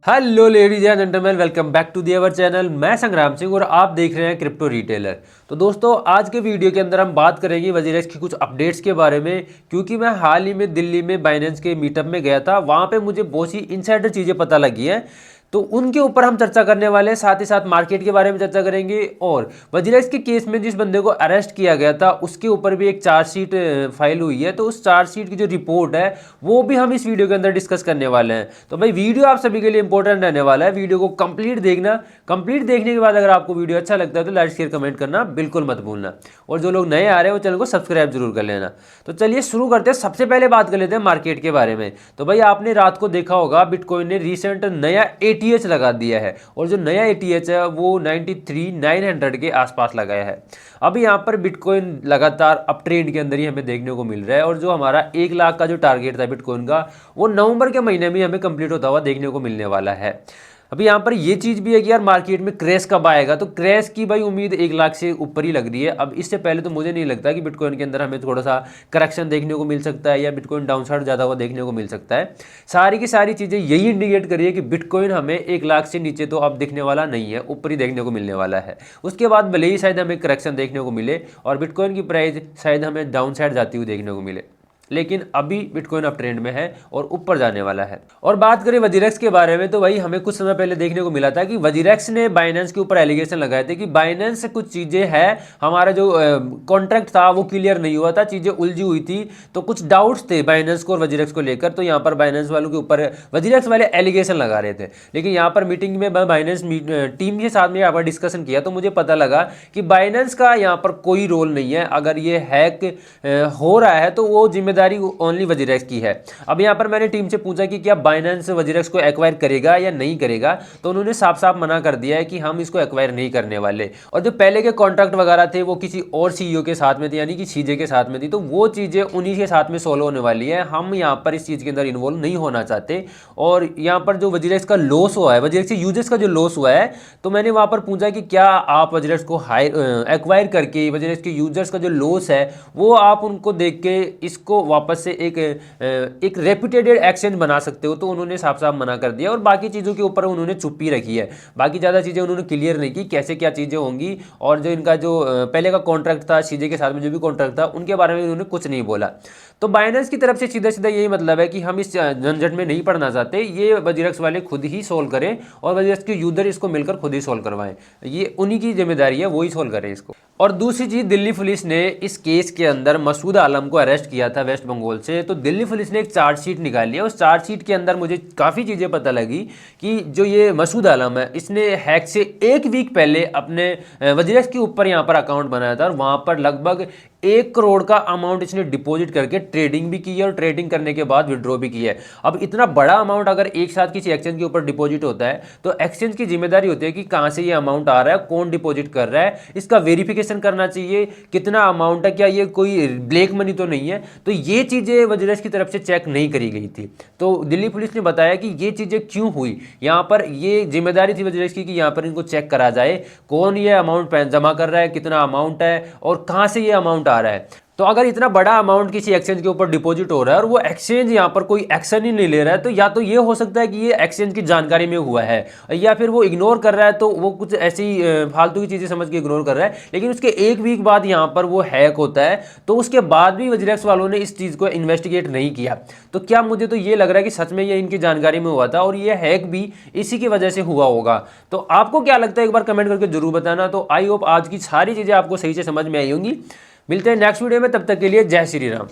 Hello ladies and gentleman, welcome back to the our channel. मैं संग्राम सिंह और आप देख रहे हैं क्रिप्टो रिटेलर। तो दोस्तों, आज के वीडियो के अंदर हम बात करेंगे वजीरेक्स की कुछ अपडेट्स के बारे में, क्योंकि मैं हाल ही में दिल्ली में बाइनेंस के मीटअप में गया था। वहाँ पे मुझे बहुत सी इनसाइडर चीज़ें पता लगी हैं, तो उनके ऊपर हम चर्चा करने वाले हैं। साथ ही साथ मार्केट के बारे में चर्चा करेंगे और वजीरेक्स के केस में जिस बंदे को अरेस्ट किया गया था उसके ऊपर भी एक चार्जशीट फाइल हुई है। तो उस चार्जशीट की जो रिपोर्ट है वो भी हम इस वीडियो के अंदर डिस्कस करने वाले हैं। तो भाई वीडियो आप सभी के लिए इंपॉर्टेंट रहने वाला है, वीडियो को कंप्लीट देखना। कंप्लीट देखने के बाद अगर आपको वीडियो अच्छा लगता है तो लाइक शेयर कमेंट करना बिल्कुल मत भूलना, और जो लोग नए आ रहे हैं वो चैनल को सब्सक्राइब जरूर कर लेना। तो चलिए शुरू करते हैं। सबसे पहले बात कर लेते हैं मार्केट के बारे में। तो भाई आपने रात को देखा होगा बिटकॉइन ने रिसेंट नया एटीएच लगा दिया है, और जो नया एटीएच है वो 93,900 के आसपास लगाया है। अभी यहाँ पर बिटकॉइन लगातार अप ट्रेंड के अंदर ही हमें देखने को मिल रहा है, और जो हमारा 1 लाख का जो टारगेट था बिटकॉइन का वो नवंबर के महीने में हमें कंप्लीट होता हुआ देखने को मिलने वाला है। अभी यहाँ पर ये चीज़ भी है कि यार मार्केट में क्रैश कब आएगा, तो क्रैश की भाई उम्मीद 1 लाख से ऊपर ही लग रही है। अब इससे पहले तो मुझे नहीं लगता कि बिटकॉइन के अंदर हमें थोड़ा सा करेक्शन देखने को मिल सकता है या बिटकॉइन डाउनसाइड ज़्यादा हुआ देखने को मिल सकता है। सारी की सारी चीज़ें यही इंडिकेट करिए कि बिटकॉइन हमें 1 लाख से नीचे तो अब दिखने वाला नहीं है, ऊपर ही देखने को मिलने वाला है। उसके बाद भले ही शायद हमें करेक्शन देखने को मिले और बिटकॉइन की प्राइस शायद हमें डाउनसाइड जाती हुई देखने को मिले, लेकिन अभी बिटकॉइन अप ट्रेंड में है और ऊपर जाने वाला है। और बात करें वजीरेक्स के बारे में, तो भाई हमें कुछ समय पहले देखने को मिला था कि वजीरेक्स ने बाइनेंस के ऊपर एलिगेशन लगाए थे कि बाइनेंस से कुछ चीज़ें हैं, हमारा जो कॉन्ट्रैक्ट था वो क्लियर नहीं हुआ था, चीज़ें उलझी हुई थी। तो कुछ डाउट्स थे बाइनेंस को और वजीरेक्स को लेकर, तो यहाँ पर बाइनेंस वालों के ऊपर वजीरेक्स वाले एलिगेशन लगा रहे थे। लेकिन यहाँ पर मीटिंग में बाइनेंस टीम के साथ में यहाँ पर डिस्कशन किया तो मुझे पता लगा कि बाइनेंस का यहाँ पर कोई रोल नहीं है। अगर ये हैक हो रहा है तो वो जिम्मेदारी ओनली वजीरेक्स की है। अब यहाँ पर मैंने टीम से पूछा कि क्या बाइनेंस वजीरेक्स को एक्वायर करेगा या नहीं करेगा, तो उन्होंने साफ साफ मना कर दिया है कि हम इसको एक्वायर नहीं करने वाले। और जो पहले के कॉन्ट्रैक्ट वगैरह थे वो किसी और सीईओ के साथ में थे, यानी कि सीजे के साथ में थी, तो वो चीज़ें उन्हीं के साथ में सोल्व होने वाली है। हम यहाँ पर इस चीज़ के अंदर इन्वॉल्व नहीं होना चाहते। और यहाँ पर जो वजीरेक्स का लॉस हुआ है, वजीरेक्स के यूजर्स का जो लॉस हुआ है, तो मैंने वहाँ पर पूछा कि क्या आप वजीरेक्स को एक्वायर करके वजीरेक्स के यूजर्स का जो लॉस है वो आप उनको देख के इसको वापस से एक रेप्यूटेड एक्सचेंज बना सकते हो, तो उन्होंने साफ साफ मना कर दिया। और बाकी चीज़ों के ऊपर उन्होंने चुप्पी रखी है, बाकी ज़्यादा चीज़ें उन्होंने क्लियर नहीं की कैसे क्या चीज़ें होंगी। और जो इनका जो पहले का कॉन्ट्रैक्ट था सीजे के साथ में, जो भी कॉन्ट्रैक्ट था उनके बारे में उन्होंने कुछ नहीं बोला। तो बाइनेंस की तरफ से सीधा सीधा यही मतलब है कि हम इस झंझट में नहीं पड़ना चाहते, ये वजीरेक्स वाले खुद ही सोल्व करें और वजीरेक्स के यूजर इसको मिलकर खुद ही सोल्व करवाएं। ये उन्हीं की जिम्मेदारी है, वो ही सोल्व करें इसको। और दूसरी चीज़, दिल्ली पुलिस ने इस केस के अंदर मसूद आलम को अरेस्ट किया था वेस्ट बंगाल से, तो दिल्ली पुलिस ने एक चार्जशीट निकाली है। उस चार्जशीट के अंदर मुझे काफ़ी चीज़ें पता लगी कि जो ये मसूद आलम है इसने हैक से 1 वीक पहले अपने वजीरेक्स के ऊपर यहाँ पर अकाउंट बनाया था, और वहाँ पर लगभग 1 करोड़ का अमाउंट इसने डिपॉजिट करके ट्रेडिंग भी की है और ट्रेडिंग करने के बाद विड्रॉ भी की है। अब इतना बड़ा अमाउंट अगर एक साथ किसी एक्सचेंज के ऊपर डिपॉजिट होता है तो एक्सचेंज की जिम्मेदारी होती है कि कहाँ से ये अमाउंट आ रहा है, कौन डिपॉजिट कर रहा है, इसका वेरिफिकेशन करना चाहिए कितना अमाउंट है, क्या ये कोई ब्लैक मनी तो नहीं है। तो ये चीज़ें वजीरेक्स की तरफ से चेक नहीं करी गई थी। तो दिल्ली पुलिस ने बताया कि ये चीज़ें क्यों हुई, यहाँ पर ये जिम्मेदारी थी वजीरेक्स की कि यहाँ पर इनको चेक करा जाए कौन ये अमाउंट जमा कर रहा है, कितना अमाउंट है और कहाँ से ये अमाउंट आ रहा है। तो अगर इतना बड़ा अमाउंट किसी एक्सचेंज के ऊपर डिपॉजिट हो रहा है और वो एक्सचेंज यहाँ पर कोई एक्शन ही नहीं ले रहा है, तो या तो ये हो सकता है कि ये एक्सचेंज की जानकारी में हुआ है, या फिर वो इग्नोर कर रहा है, तो वो कुछ ऐसी फालतू की चीज़ें समझ के इग्नोर कर रहा है। लेकिन उसके 1 वीक बाद यहाँ पर वो हैक होता है, तो उसके बाद भी वजीरेक्स वालों ने इस चीज़ को इन्वेस्टिगेट नहीं किया। तो क्या मुझे तो ये लग रहा है कि सच में ये इनकी जानकारी में हुआ था और ये हैक भी इसी की वजह से हुआ होगा। तो आपको क्या लगता है एक बार कमेंट करके जरूर बताना। तो आई होप आज की सारी चीज़ें आपको सही से समझ में आई होंगी। मिलते हैं नेक्स्ट वीडियो में, तब तक के लिए जय श्री राम।